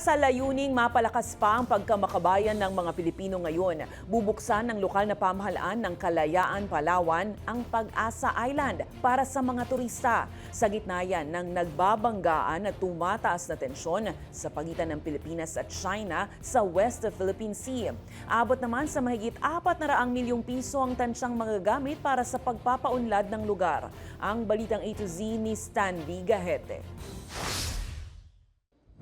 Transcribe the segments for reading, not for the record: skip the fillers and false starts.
Sa layuning mapalakas pa ang pagkamakabayan ng mga Pilipino ngayon, bubuksan ng lokal na pamahalaan ng Kalayaan, Palawan ang Pag-asa Island para sa mga turista. Sa gitna yan ng nagbabanggaan at tumataas na tensyon sa pagitan ng Pilipinas at China sa West Philippine Sea. Abot naman sa mahigit 400 milyong piso ang tansyang magagamit para sa pagpapaunlad ng lugar. Ang balitang A to Z ni Stanley Gahete.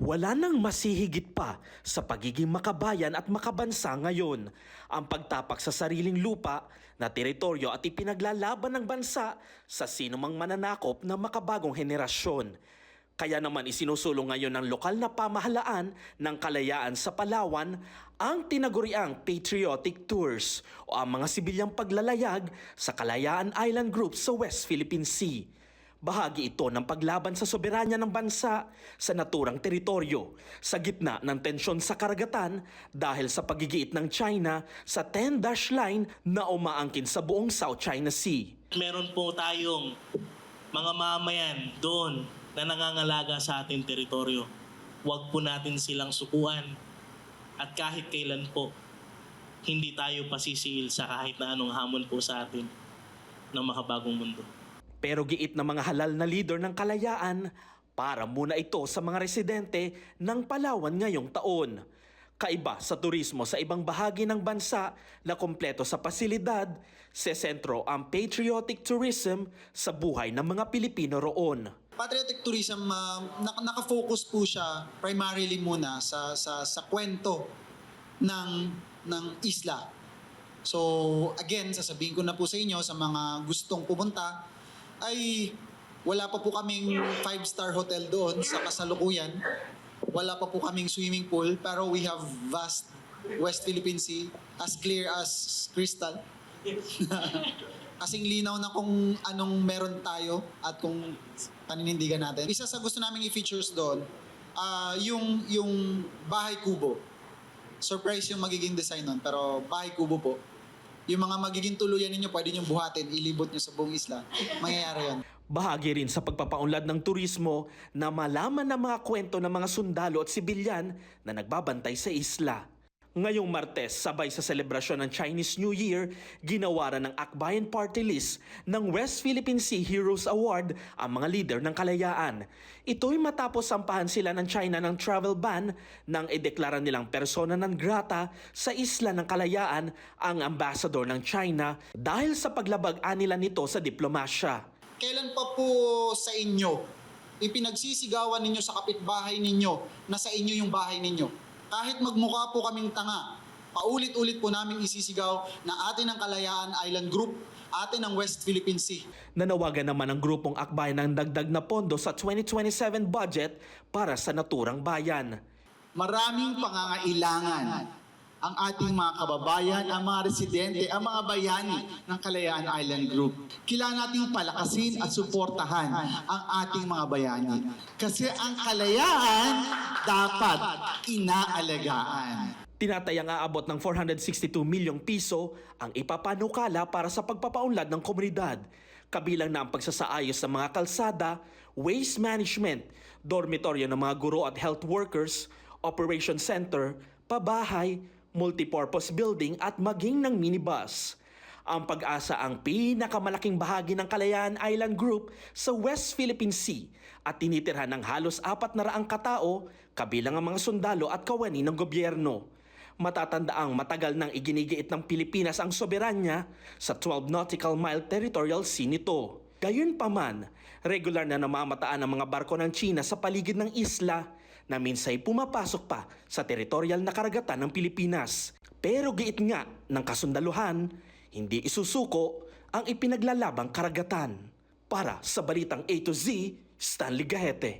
Wala nang masihigit pa sa pagiging makabayan at makabansa ngayon ang pagtapak sa sariling lupa na teritoryo at ipinaglalaban ng bansa sa sinumang mananakop na makabagong henerasyon. Kaya naman isinusulong ngayon ng lokal na pamahalaan ng Kalayaan sa Palawan ang tinaguriang Patriotic Tours o ang mga sibilyang paglalayag sa Kalayaan Island Group sa West Philippine Sea. Bahagi ito ng paglaban sa soberanya ng bansa sa naturang teritoryo sa gitna ng tensyon sa karagatan dahil sa pagigiit ng China sa 10-dash line na umaangkin sa buong South China Sea. Meron po tayong mga mamayan doon na nangangalaga sa ating teritoryo. Huwag po natin silang sukuan at kahit kailan po hindi tayo pasisiil sa kahit na anong hamon po sa atin ng makabagong mundo. Pero giit na mga halal na leader ng Kalayaan, para muna ito sa mga residente ng Palawan ngayong taon. Kaiba sa turismo sa ibang bahagi ng bansa na kumpleto sa pasilidad, sesentro ang patriotic tourism sa buhay ng mga Pilipino roon. Patriotic tourism, nakafocus po siya primarily muna sa kwento ng isla. So again, sasabihin ko na po sa inyo, sa mga gustong pumunta, ay wala pa po kaming 5-star hotel doon sa kasalukuyan. Wala pa po kaming swimming pool, pero we have vast West Philippine Sea, as clear as crystal. Kasing linaw na kung anong meron tayo at kung paninindigan natin. Isa sa gusto naming i-features doon, yung bahay kubo. Surprise yung magiging design nun, pero bahay kubo po. Yung mga magiging tuluyan ninyo, pwede nyo buhatin, ilibot nyo sa buong isla. Mangyayari yun. Bahagi rin sa pagpapaunlad ng turismo na malaman ng mga kwento ng mga sundalo at sibilyan na nagbabantay sa isla. Ngayong Martes, sabay sa selebrasyon ng Chinese New Year, ginawaran ng Akbayan Party List ng West Philippine Sea Heroes Award ang mga leader ng Kalayaan. Ito'y matapos sampahan sila ng China ng travel ban nang ideklara nilang persona non grata sa isla ng Kalayaan ang ambassador ng China dahil sa paglabag nila nito sa diplomasya. Kailan pa po sa inyo ipinagsisigawan ninyo sa kapitbahay ninyo na sa inyo yung bahay ninyo? Kahit magmukha po kaming tanga, paulit-ulit po namin isisigaw na atin ang Kalayaan Island Group, atin ang West Philippine Sea. Nanawagan naman ang grupong Akbayan ng dagdag na pondo sa 2027 budget para sa naturang bayan. Maraming pangangailangan ang ating mga kababayan, ang mga residente, ang mga bayani ng Kalayaan Island Group. Kailangan nating palakasin at suportahan ang ating mga bayani. Kasi ang kalayaan dapat inaalagaan. Tinatayang aabot ng 462 milyong piso ang ipapanukala para sa pagpapaunlad ng komunidad. Kabilang na ang pagsasaayos sa mga kalsada, waste management, dormitoryo ng mga guro at health workers, operation center, pabahay, multipurpose building at maging ng minibus. Ang Pag-asa ang pinakamalaking bahagi ng Kalayaan Island Group sa West Philippine Sea at tinitirhan ng halos 400 katao, kabilang ang mga sundalo at kawani ng gobyerno. Matatandaang matagal nang iginigiit ng Pilipinas ang soberanya sa 12 nautical mile territorial sea nito. Gayunpaman, regular na namamataan ang mga barko ng China sa paligid ng isla na minsay pumapasok pa sa teritorial na karagatan ng Pilipinas. Pero giit nga ng kasundaluhan, hindi isusuko ang ipinaglalabang karagatan. Para sa Balitang A to Z, Stanley Gahete.